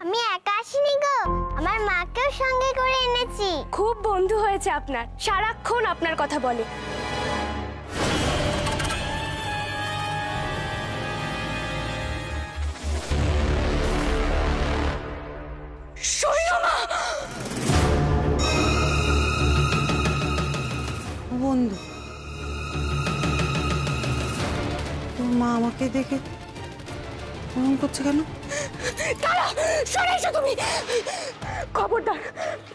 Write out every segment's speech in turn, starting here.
আমি একা আসিনি গো, আমার মাকেও সঙ্গে করে এনেছি। খুব বন্ধু হয়েছে আপনার, সারাক্ষণ আপনার কথা বলে। বন্ধু, তোর মা আমাকে দেখে এমন করছে কেন? দাঁড়া, সরে এসো তুমি। খবরদার,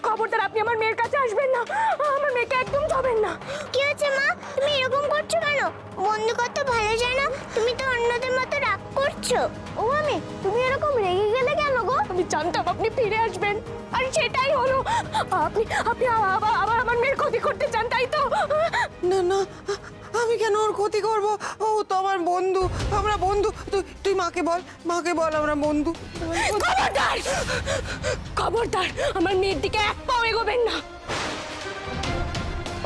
খবরদার, আপনি আমার মেয়ের কাছে আসবেন না, আমার মেয়েকে একদম ছবেন না। কি হয়েছে মা, তুমি এরকম করছো কেন? বন্ধু কত ভালো জানো, তুমি তো অন্যদের মতো রাগ করছো। ও আমি, তুমি এরকম রেগে গেলে কেন গো? আমি জানতাম আপনি ফিরে আসবেন, আর সেটাই হলো। আপনি আপনি আবার আমার মেয়ের ক্ষতি করতে চান, তাই তো? না না, আমি কেন ওর ক্ষতি করব? ও তো আমার বন্ধু, আমরা বন্ধু। তুই মাকে বল, মাকে বল আমরা বন্ধু। খবরদার, খবরদার, আমার মেয়ের দিকে এক পাও এগোবেন না।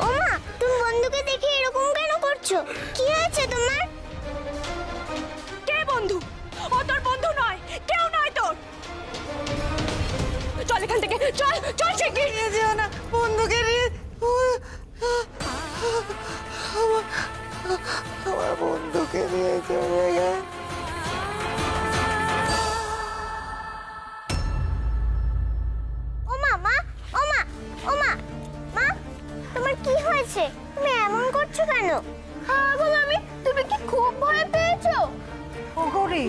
ও মা, তুমি বন্ধুকে দেখে এরকম কেন করছো? কি হয়েছে তোমার? কে বন্ধু? ও তোর বন্ধু নয়, কেউ নয় তোর। চল এখান থেকে, চল চল, শিগগির। নিয়ে যেও না বন্ধুকে নিয়ে। আমার বন্ধুকে নিয়ে চলে গেল। ও মা, মা, ও মা, ও মা, মা, তোমার কি হয়েছে? তুমি এমন করছো কেন? পাগল আমি, তুমি কি খুব ভয় পেয়েছো? ও গৌরী,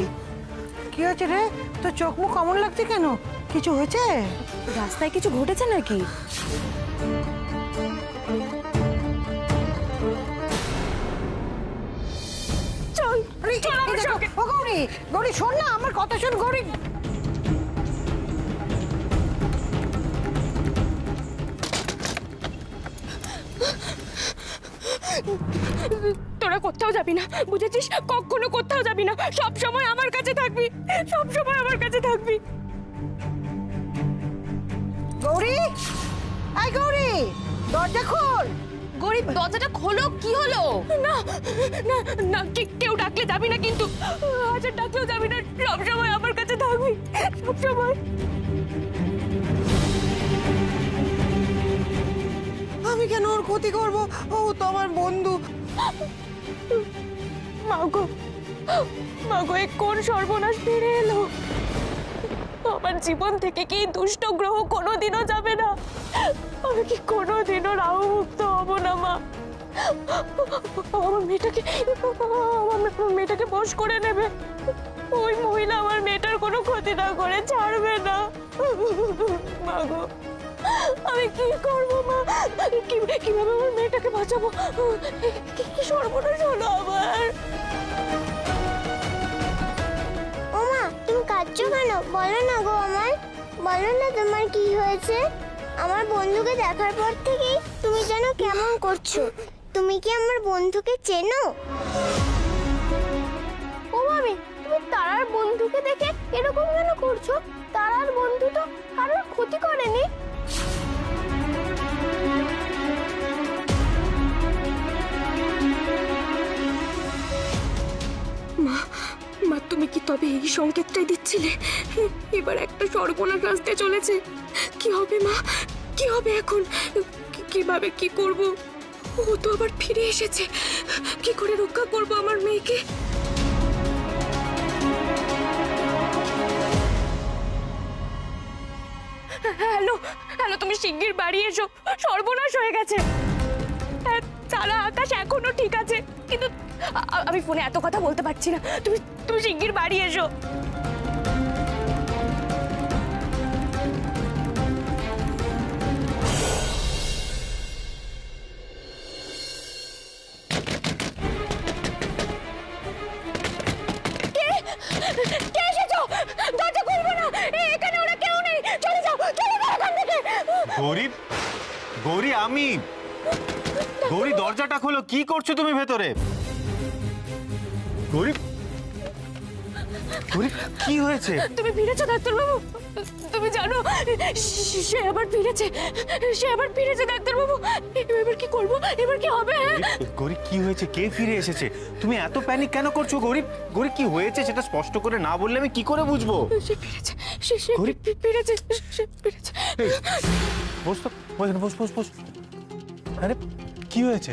কি হয়েছে রে? তোর চোখ মুখ কেমন লাগছে কেন? কিছু হয়েছে? রাস্তায় কিছু ঘটেছে নাকি? চল চল আমার সঙ্গে। ও গৌরী, গৌরী শোন না, আমার কথা শোন গৌরী। তোরা কোথাও যাবি না, বুঝেছিস? কখনো কোথাও যাবি না, সব সময় আমার কাছে থাকবি, সব সময় আমার কাছে থাকবি। গৌরী, আই গৌরী, দরজা খোল। গরিব, দরজাটা খোলো। কি হলো? না না না, কেউ ডাকলে যাবি না কিন্তু, আচ্ছা ডাকলেও যাবি না, সব সময় আমার কাছে থাকবি, সব সময়। আমি কেন ওর ক্ষতি করব? ও তো আমার বন্ধু। মাগো, মাগো, এ কোন সর্বনাশ ফিরে এলো? আমার জীবন থেকে কি দুষ্ট গ্রহ কোনোদিনও যাবে না? আমি কি কোনোদিনও রাহু মুক্ত হব না মা? আমার মেয়েটাকে বশ করে নেবে, ওই মহিলা আমার মেয়েটার কোনো ক্ষতি না করে ছাড়বে না। মাগো, আমি কি করবো মা? কিভাবে আমার মেয়েটাকে বাঁচাবো? কি সর্বনাশ হলো আমার? ও মা, তুমি কাঁদছো কেন? বলো না গো আমায়, বলো না তোমার কি হয়েছে? আমার বন্ধুকে দেখার পর থেকেই তুমি যেন কেমন করছো। তুমি কি আমার বন্ধুকে চেনো? ও মামি, তুমি তারার বন্ধুকে দেখে এরকম কেন করছো? তারার বন্ধু তো কারোর ক্ষতি করেনি। মা, তুমি কি তবে এই সংকেতটাই দিচ্ছিলে? এবার একটা সর্বনাশ আসতে চলেছে। কি হবে মা, কি হবে এখন? কিভাবে কি করব? ও তো আবার ফিরে এসেছে, কি করে রক্ষা করব আমার মেয়েকে? হ্যালো হ্যালো, তুমি শিগগির বাড়ি এসো, সর্বনাশ হয়ে গেছে। সারা আকাশ এখনো ঠিক আছে, কিন্তু আমি ফোনে এত কথা বলতে পারছি না। তুমি শিগগির বাড়ি এসো। কে এসেছো? দরজা খুলবো না, এখানে ওরা কেউ নেই, চলে যাও, চলে যাও এখান থেকে। গৌরী, গৌরী, আমি গৌরী, দরজাটা খোলো। কি করছো তুমি ভেতরে? গৌরী, গৌরী কি হয়েছে? তুমি ফিরেছো ডাক্তারবাবু? তুমি জানো সে আবার ফিরেছে, সে আবার ফিরেছে ডাক্তারবাবু। এবার কি করব, এবার কি হবে? গৌরী কি হয়েছে? কে ফিরে এসেছে? তুমি এত প্যানিক কেন করছো গৌরী? গৌরী কি হয়েছে সেটা স্পষ্ট করে না বললে আমি কি করে বুঝবো? সে ফিরেছে, সে গৌরী? ফিরেছে, সে ফিরেছে। এই, বস তো, বস বস বস। আরে কি হয়েছে?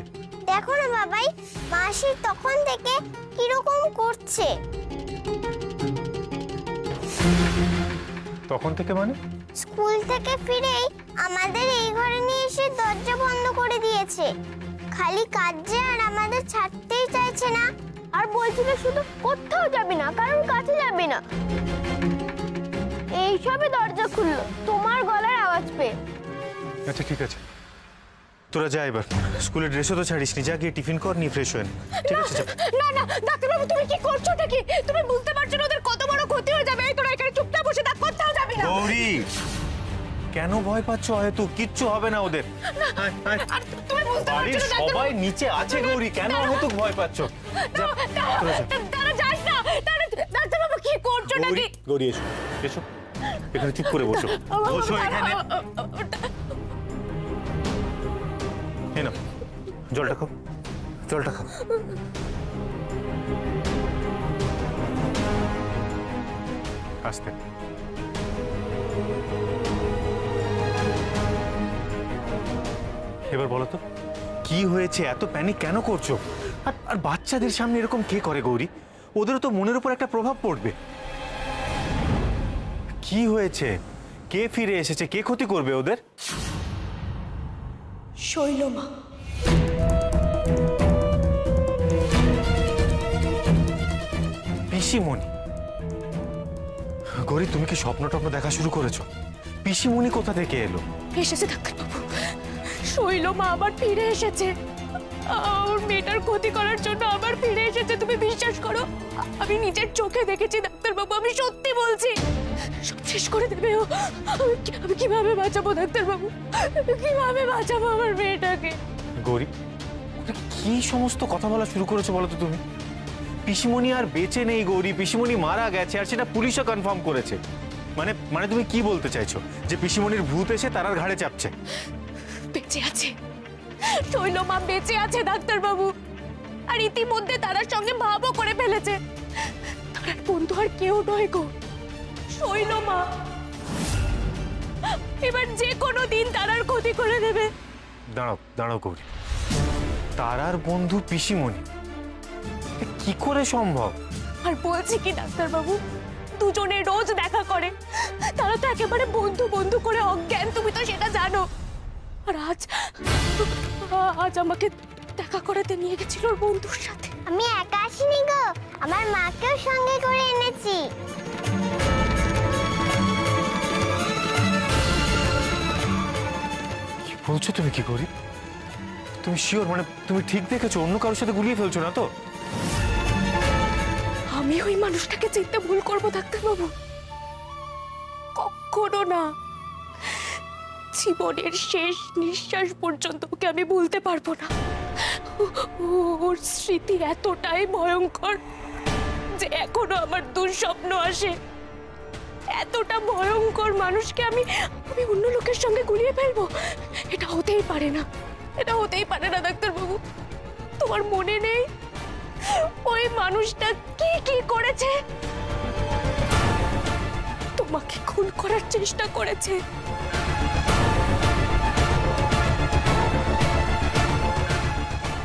দেখো না বাবাই, মাসি তখন থেকে কিরকম করছে। তখন থেকে মানে? স্কুল থেকে ফিরেই আমাদের এই ঘরে নিয়ে এসে দরজা বন্ধ করে দিয়েছে। খালি কাজে আর আমাদের ছাড়তেই চাইছে না, আর বলছিল শুধু কোথাও যাবি না, কারণ কাছে যাবি না। এইসবে দরজা খুললো তোমার গলার আওয়াজ পেয়ে। আচ্ছা ঠিক আছে, তোরা যা এবার। স্কুলের ড্রেসও তো ছাড়িস নি, যা গিয়ে টিফিন কর, নিয়ে ফ্রেশ হয়ে নে। ঠিক আছে যা। না না ডাক্তারবাবু, তুমি কি করছোটা কি? তুমি বুঝতে পারছো না ওদের কত বড় ক্ষতি হয়ে যাবে? এই তোরা এখানে চুপচাপ বসে থাক, কোথাও যাবি না। গৌরী কেন ভয় পাচ্ছ? হয়তো কিচ্ছু হবে না ওদের। আয়, আয়। আর তুমি বুঝতে বাড়ির পারছো না সবাই ডাক্তারবাবু? নিচে আছে গৌরী, কেন হয়তো ভয় পাচ্ছ? যা, তোরা যা। তারা যাস না, ডাক্তারবাবু কি করছোটা গৌরী, কি? গৌরী এসো, এসো এখানে চুপ করে বসো, বসো এখানে। এই নাও, জলটা খাও, জলটা খাও। আস্তে। এবার বলো তো কি হয়েছে? এত প্যানিক কেন করছো? আর বাচ্চাদের সামনে এরকম কে করে গৌরী? ওদেরও তো মনের উপর একটা প্রভাব পড়বে। কি হয়েছে? কে ফিরে এসেছে? কে ক্ষতি করবে ওদের? শৈলমা। পিসিমণি? গৌরী তুমি কি স্বপ্ন টপ্ন দেখা শুরু করেছো? পিসিমণি কোথা থেকে এলো? এসেছে ডাক্তারবাবু, শৈলমা আবার ফিরে এসেছে। আমার মেয়েটার ক্ষতি করার জন্য আবার ফিরে এসেছে। তুমি বিশ্বাস করো, আমি নিজের চোখে দেখেছি ডাক্তারবাবু, আমি সত্যি বলছি। সব শেষ করে দেবে ও। আমি কিভাবে বাঁচাবো ডাক্তারবাবু? কিভাবে বাঁচাবো আমার মেয়েটাকে? গৌরী কি সমস্ত কথা বলা শুরু করেছো বলো তো তুমি? পিসিমণি আর বেঁচে নেই গৌরী, পিসিমণি মারা গেছে, আর সেটা পুলিশও কনফার্ম করেছে। মানে তুমি কি বলতে চাইছো? যে পিসিমণির ভূত এসে তারার ঘাড়ে চাপছে? বেঁচে আছে, শৈলমা বেঁচে আছে ডাক্তারবাবু। আর ইতিমধ্যে তারার সঙ্গে ভাবও করে ফেলেছে। তার বন্ধু আর কেউ নয় গো, শৈলমা। এবার যে কোনো দিন তারার ক্ষতি করে দেবে। দাঁড়াও দাঁড়াও গৌরী, তারার বন্ধু পিসিমণি, এটা কি করে সম্ভব? আর বলছি কি ডাক্তারবাবু, দুজনে রোজ দেখা করে, তারা তো একেবারে বন্ধু বন্ধু করে অজ্ঞান, তুমি তো সেটা জানো। আর আজ আমাকে দেখা করাতে নিয়ে গেছিল ওর বন্ধুর সাথে। আমি একা আসিনি গো, আমার মাকেও সঙ্গে করে এনেছি। কি বলছো তুমি? কি করি? তুমি শিওর? মানে তুমি ঠিক দেখেছো? অন্য কারোর সাথে গুলিয়ে ফেলছো না তো? আমি ওই মানুষটাকে চিনতে ভুল করবো ডাক্তারবাবু? কখনো না। জীবনের শেষ নিঃশ্বাস পর্যন্ত ওকে আমি ভুলতে পারবো না। ওর স্মৃতি এতটাই ভয়ঙ্কর যে এখনো আমার দুঃস্বপ্ন আসে। এতটা ভয়ঙ্কর মানুষকে আমি অন্য লোকের সঙ্গে গুলিয়ে ফেলবো? এটা হতেই পারে না, এটা হতেই পারে না ডাক্তারবাবু। তোমার মনে নেই ওই মানুষটা কি কি করেছে? তোমাকে খুন করার চেষ্টা করেছে।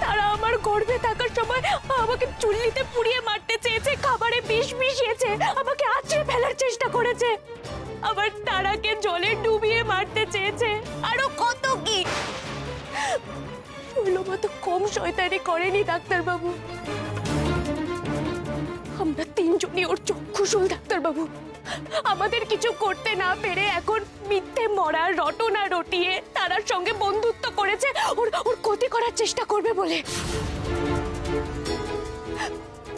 তারা আমার গর্ভে থাকার সময় আমাকে চুল্লিতে পুড়িয়ে মারতে চেয়েছে, খাবারে বিষ মিশিয়েছে, আমাকে আছড়ে ফেলার চেষ্টা করেছে, আবার তারাকে জলে ডুবিয়ে মারতে চেয়েছে, আরো কত কি। শৈলমা তো কম শয়তানি করেনি ডাক্তারবাবু। আমরা তিনজনই ওর চক্ষুশূল ডাক্তারবাবু। আমাদের কিছু করতে না পেরে এখন মিথ্যে মরা রটনা রটিয়ে তারার সঙ্গে বন্ধুত্ব করেছে ওর ক্ষতি করার চেষ্টা করবে বলে।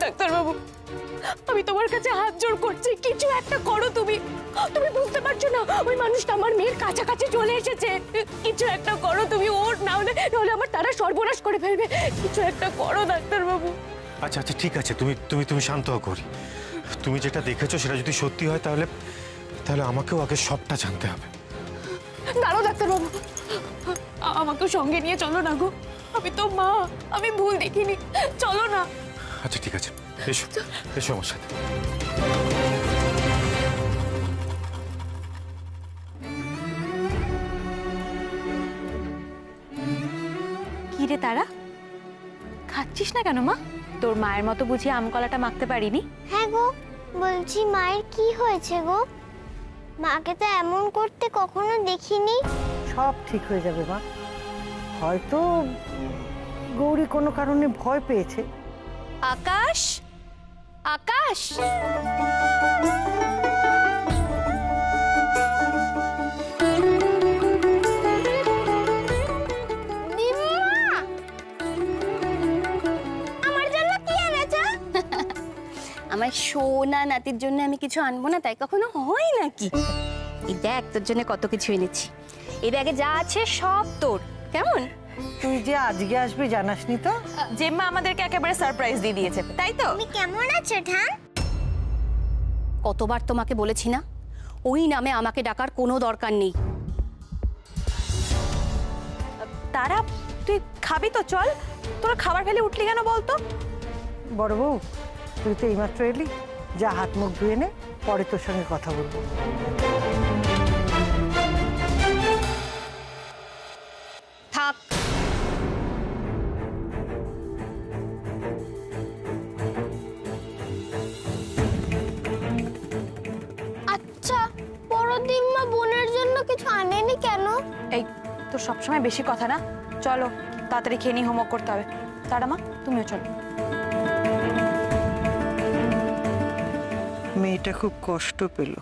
ডাক্তারবাবু, আমি তোমার কাছে হাত জোড় করছি, কিছু একটা করো। তুমি বুঝতে পারছো না ওই মানুষটা আমার মেয়ের কাছাকাছি চলে এসেছে। কিছু একটা করো তুমি, ওর না হলে আমার তারা সর্বনাশ করে ফেলবে। কিছু একটা করো ডাক্তারবাবু। আচ্ছা আচ্ছা ঠিক আছে, তুমি শান্ত হও গৌরী, তুমি যেটা দেখেছো সেটা যদি সত্যি হয় তাহলে তাহলে আমাকেও আগে সবটা জানতে হবে। দাঁড়াও ডাক্তারবাবু, আমাকে সঙ্গে নিয়ে চলো না গো। আমি তো মা, আমি ভুল দেখিনি, চলো না। আচ্ছা ঠিক আছে, এসো এসো আমার সাথে। কি রে তারা, খাচ্ছিস না কেন মা? তোর মায়ের মতো বুঝি আম কলাটা মাখতে পারিনি? হ্যাঁ গো, বলছি মায়ের কি হয়েছে গো? মাকে তো এমন করতে কখনো দেখিনি। সব ঠিক হয়ে যাবে মা। হয়তো গৌরী কোনো কারণে ভয় পেয়েছে। আকাশ, আকাশ, আমার সোনা নাতির জন্য আমি কিছু আনবো না তাই কখনো হয় নাকি? এই দেখ তোর জন্য কত কিছু এনেছি। এই ব্যাগে যা আছে সব তোর। কেমন? তুই যে আজকে আসবি জানাসনি তো? জেম্মা আমাদেরকে একেবারে সারপ্রাইজ দিয়ে দিয়েছে, তাই তো? তুমি কেমন আছো ঠান? কতবার তোমাকে বলেছি না ওই নামে আমাকে ডাকার কোনো দরকার নেই। তারা, তুই খাবি তো? চল, তোর খাবার ফেলে উঠলি কেন বলতো? বড় বউ, তুই তো এইমাত্র এলি, যা হাত মুখ ধুয়ে নে, পরে তোর সঙ্গে কথা বলবো। থাক। আচ্ছা, পরদিন মা বোনের জন্য কিছু আনেনি কেন? এই তোর সবসময় বেশি কথা না, চলো তাড়াতাড়ি খেয়ে নিয়ে হোমওয়ার্ক করতে হবে। তারা মা, তুমিও চলো। মেয়েটা খুব কষ্ট পেল।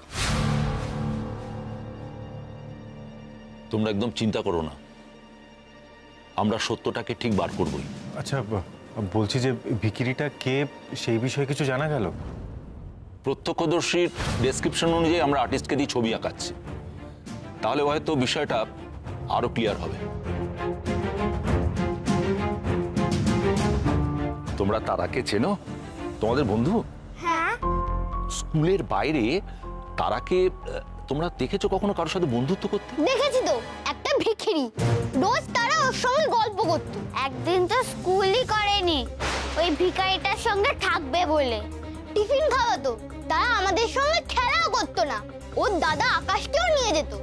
তোমরা একদম চিন্তা করো না, আমরা সত্যটাকে ঠিক বার করবই। আচ্ছা বলছি যে ভিকিরিটা কে সেই বিষয়ে কিছু জানা গেল? প্রত্যক্ষদর্শীর ডেসক্রিপশন অনুযায়ী আমরা আর্টিস্টকে দিয়ে ছবি আঁকাচ্ছি, তাহলে হয়তো বিষয়টা আরো ক্লিয়ার হবে। তোমরা তারাকে চেনো? তোমাদের বন্ধু? হ্যাঁ। স্কুলের বাইরে তারাকে তোমরা দেখেছো কখনো কারোর সাথে বন্ধুত্ব করতে? দেখেছি তো, একটা ভিখিরি। রোজ তারা ওর সঙ্গে গল্প করত। একদিন তো স্কুলই করেনি, ওই ভিখারিটার সঙ্গে থাকবে বলে। টিফিন খাওয়াতো, তারা আমাদের সঙ্গে খেলাও করতো না। ওর দাদা আকাশকেও নিয়ে যেত।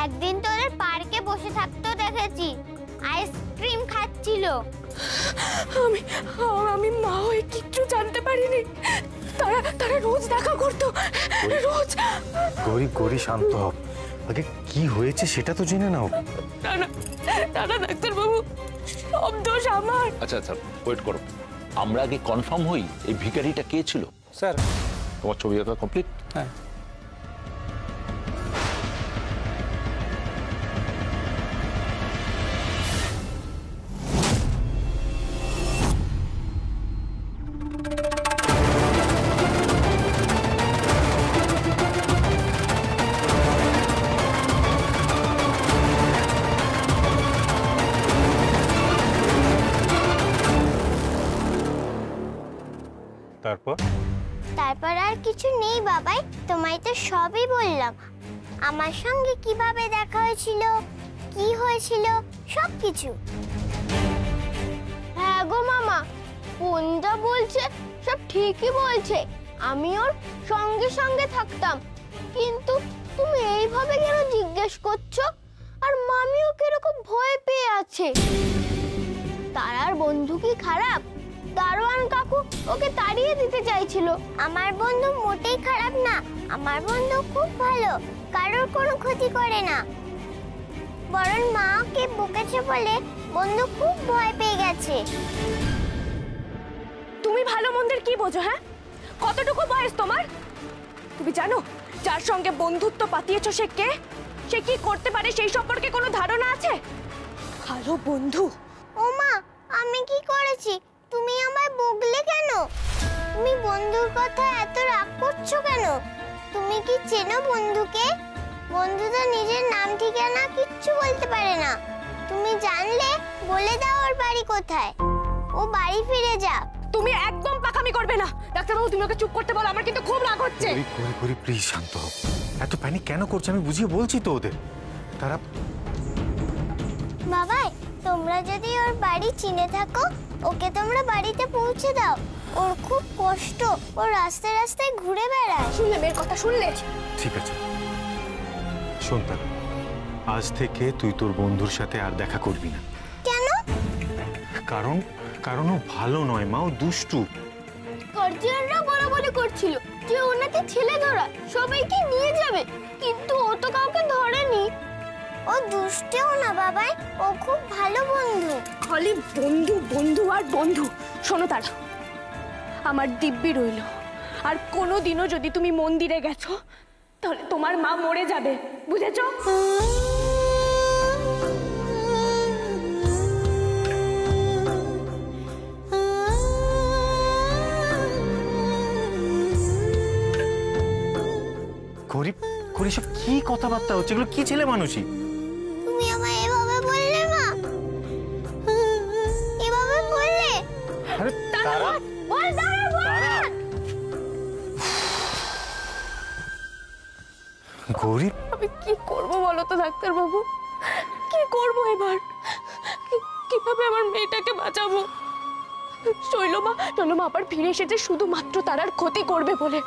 একদিন তো ওদের পার্কে বসে থাকতো দেখেছি, আইসক্রিম খাচ্ছিল। আমি মা হয়ে কিচ্ছু জানতে পারিনি। তারা রোজ দেখা করতো, রোজ। গৌরী গৌরী শান্ত হও, আগে কি হয়েছে সেটা তো জেনে নাও। না ডাক্তারবাবু, সব দোষ আমার। আচ্ছা আচ্ছা, ওয়েট করো, আমরা আগে কনফার্ম হই এই ভিখারিটা কে ছিল। স্যার, তোমার ছবি আঁকা কমপ্লিট? হ্যাঁ। তারপর আর কিছু নেই বাবাই, তোমায় তো সবই বললাম। আমার সঙ্গে কিভাবে দেখা হয়েছিল, কি হয়েছিল, সবকিছু। হ্যাঁ গো মামা, কোনটা বলছে সব ঠিকই বলছে। আমি ওর সঙ্গে সঙ্গে থাকতাম, কিন্তু তুমি এইভাবে কেন জিজ্ঞেস করছো? আর মামিও কিরকম ভয় পেয়ে আছে। তারার বন্ধু কি খারাপ? দারোয়ান কাকু ওকে তাড়িয়ে দিতে চাইছিল। আমার বন্ধু মোটেই খারাপ না, আমার বন্ধু খুব ভালো, কারোর কোনো ক্ষতি করে না। বরং মাকে বকেছে বলে বন্ধু খুব ভয় পেয়ে গেছে। তুমি ভালো মন্দের কি বোঝো? হ্যাঁ, কতটুকু বয়স তোমার? তুমি জানো যার সঙ্গে বন্ধুত্ব পাতিয়েছো সে কে, সে কি করতে পারে সেই সম্পর্কে কোনো ধারণা আছে? ভালো বন্ধু। ও মা, আমি কি করেছি? তুমি আমায় বকলে কেন? তুমি বন্ধুর কথা এত রাগ করছো কেন? তুমি কি চেনো বন্ধুকে? বন্ধু তো নিজের নাম ঠিকানা কিচ্ছু বলতে পারে না। তুমি জানলে বলে দাও ওর বাড়ি কোথায়, ও বাড়ি ফিরে যাক। তুমি একদম পাকামি করবে না। ডাক্তারবাবু তুমি ওকে চুপ করতে বলো, আমার কিন্তু খুব রাগ হচ্ছে। গৌরী প্লিজ শান্ত হও। এত প্যানিক কেন করছে আমি বুঝিয়ে বলছি তো ওদের। তারা বাবাই, তোমরা যদি ওর বাড়ি চিনে থাকো ওকে তোমরা বাড়িতে পৌঁছে দাও। ওর খুব কষ্ট, ও রাস্তায় রাস্তায় ঘুরে বেড়ায়। শুনলে মেয়ের কথা শুনলে? ঠিক আছে শোন, তারা আজ থেকে তুই তোর বন্ধুর সাথে আর দেখা করবি না। কেন? কারণ ও ভালো নয় মা, ও দুষ্টু। গার্জিয়ানরা বলাবলি করছিল যে ওনাকে ছেলে ধরা সবাইকে নিয়ে যাবে, কিন্তু ও তো কাউকে ধরেনি। ও দুষ্টেও না বাবাই, ও খুব ভালো বন্ধু। খালি বন্ধু বন্ধু আর বন্ধু। শোনো তারা, আমার দিব্যি রইল, আর কোনোদিনও যদি তুমি মন্দিরে গেছো তাহলে তোমার মা মরে যাবে, বুঝেছো? গৌরী সব কি কথাবার্তা হচ্ছে? এগুলো কি ছেলে মানুষই? তুমি আমায় এভাবে বললে মা, এভাবে বললে? আরে তারা বল দাঁড়া, বল। গৌরী, আমি কি করব বলো তো ডাক্তারবাবু, কি করব এবার? কিভাবে আমার মেয়েটাকে বাঁচাবো? শৈলমা আবার ফিরে এসেছে শুধুমাত্র তারার ক্ষতি করবে বলে,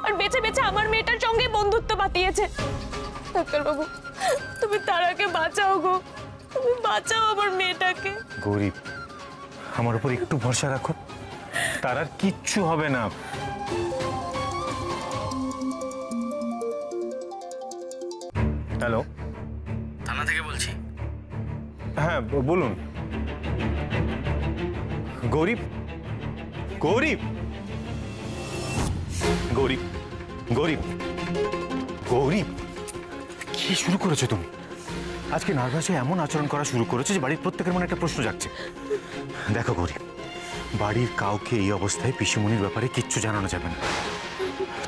আর বেঁচে বেঁচে আমার মেয়েটার সঙ্গে বন্ধুত্ব বাতিয়েছে। ডাক্তারবাবু তুমি তারাকে বাঁচাও গো, তুমি বাঁচাও আমার মেয়েটাকে। গৌরী আমার উপর একটু ভরসা রাখো, তারার কিচ্ছু হবে না। হ্যালো, থানা থেকে বলছি। হ্যাঁ বলুন। গৌরী গৌরী গৌরী গৌরী গৌরী কি শুরু করেছো তুমি? আজকে নার্ভাস হয়ে এমন আচরণ করা শুরু করেছো যে বাড়ির প্রত্যেকের মনে একটা প্রশ্ন জাগছে। দেখো গৌরী, বাড়ির কাউকে এই অবস্থায় পিসিমণির ব্যাপারে কিচ্ছু জানানো যাবে না।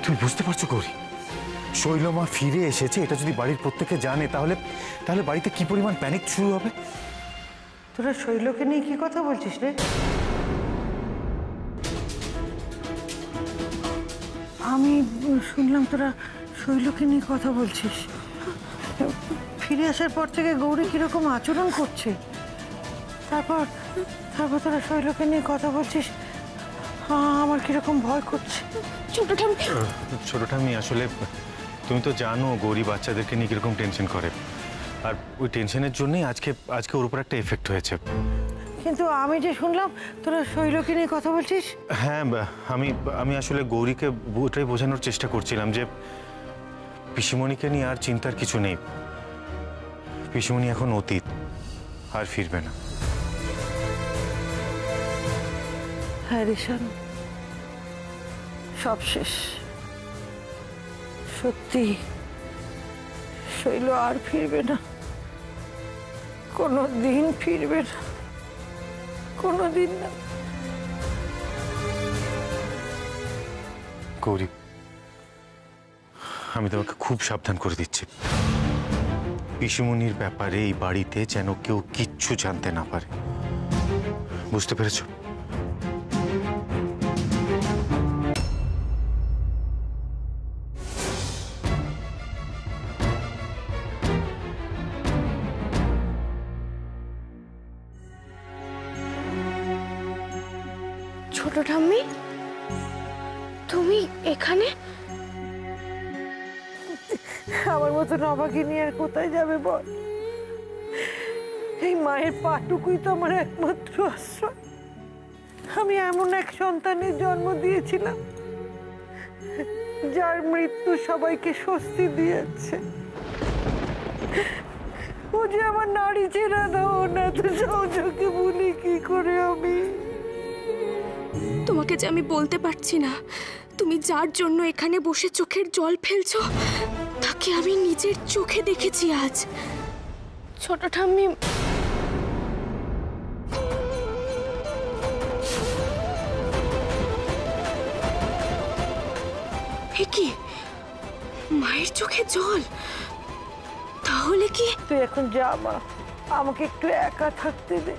তুমি বুঝতে পারছো গৌরী, শৈলমা ফিরে এসেছে এটা যদি বাড়ির প্রত্যেকে জানে তাহলে বাড়িতে কি পরিমাণ প্যানিক শুরু হবে। তোরা শৈলকে নিয়ে কি কথা বলছিস রে? আমি শুনলাম তোরা শৈলকে নিয়ে কথা বলছিস। ফিরে আসার পর থেকে গৌরী কিরকম আচরণ করছে, তারপর তোরা শৈলকে নিয়ে কথা বলছিস। আমার কিরকম ভয় করছে। ছোট ঠাম্মি, আসলে তুমি তো জানো গৌরী বাচ্চাদেরকে নিয়ে কিরকম টেনশন করে, আর ওই টেনশনের জন্যই আজকে ওর উপর একটা এফেক্ট হয়েছে। কিন্তু আমি যে শুনলাম তোরা শৈলকে নিয়ে কথা বলছিস। হ্যাঁ, আমি আসলে গৌরীকে ওটাই বোঝানোর চেষ্টা করছিলাম যে পিসিমণিকে নিয়ে আর চিন্তার কিছু নেই। পিসিমণি এখন অতীত, আর ফিরবে না। হ্যাঁ রেশন, সব শেষ। সত্যি শৈল আর ফিরবে না, কোনো দিন ফিরবে না, কোনো দিন না। গৌরী, আমি তোমাকে খুব সাবধান করে দিচ্ছি, পিসিমণির ব্যাপারে এই বাড়িতে যেন কেউ কিচ্ছু জানতে না পারে, বুঝতে পেরেছো? ছোট ঠাম্মি, তুমি এখানে? আমার মতন অভাগী নিয়ে আর কোথায় যাবে বল? এই মায়ের পাটুকুই তো আমার একমাত্র আশ্রয়। আমি এমন এক সন্তানের জন্ম দিয়েছিলাম যার মৃত্যু সবাইকে স্বস্তি দিয়েছে। ও যে আমার নারী চেনা দাও না, তো সহযোগে বলি কি করে আমি? তোমাকে যে আমি বলতে পারছি না, তুমি যার জন্য এখানে বসে চোখের জল ফেলছো তাকে আমি নিজের চোখে দেখেছি আজ। ছোট ঠাম্মি, কি মায়ের চোখে জল? তাহলে কি? তুই এখন যা মা, আমাকে একটু একা থাকতে দে।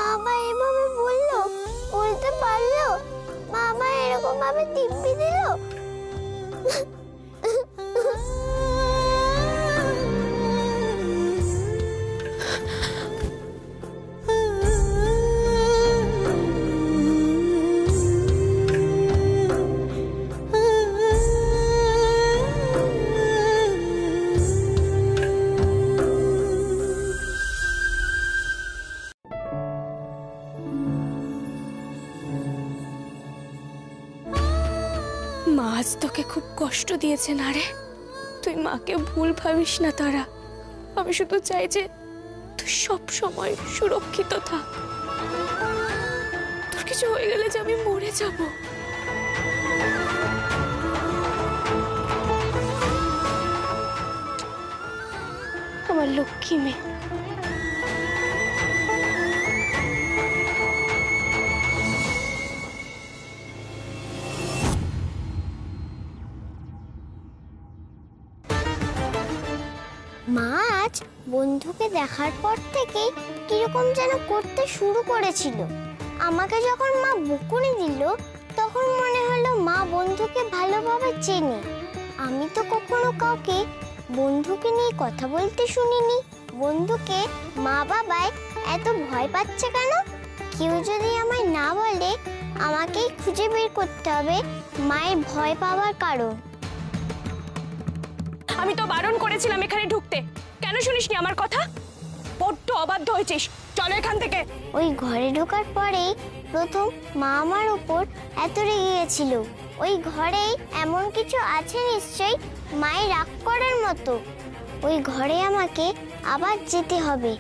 বাবা এভাবে বললো, বলতে পারলো? বাবা এরকম ভাবে দিব্যি দিল? মা আজ তোকে খুব কষ্ট দিয়েছে না রে? তুই মাকে ভুল ভাবিস না তারা। আমি শুধু চাই যে তুই সব সময় সুরক্ষিত থাক। তোর কিছু হয়ে গেলে যে আমি মরে যাব। আমার লক্ষ্মী মেয়ে। মা আজ বন্ধুকে দেখার পর থেকে কিরকম যেন করতে শুরু করেছিল। আমাকে যখন মা বকুনি দিল তখন মনে হলো মা বন্ধুকে ভালোভাবে চেনে। আমি তো কখনো কাউকে বন্ধুকে নিয়ে কথা বলতে শুনিনি। বন্ধুকে মা বাবায় এত ভয় পাচ্ছে কেন? কেউ যদি আমায় না বলে আমাকেই খুঁজে বের করতে হবে মায়ের ভয় পাওয়ার কারণ। আমি তো বারণ করেছিলাম এখানে ঢুকতে, কেন শুনিসনি আমার কথা? বড্ড অবাধ্য হয়েছিস, চলো এখান থেকে। ওই ঘরে ঢোকার পরেই প্রথম মা আমার উপর এত রেগে গেছিল। ওই ঘরেই এমন কিছু আছে নিশ্চয়ই মায়ের রাগ করার মতো। ওই ঘরে আমাকে আবার যেতে হবে।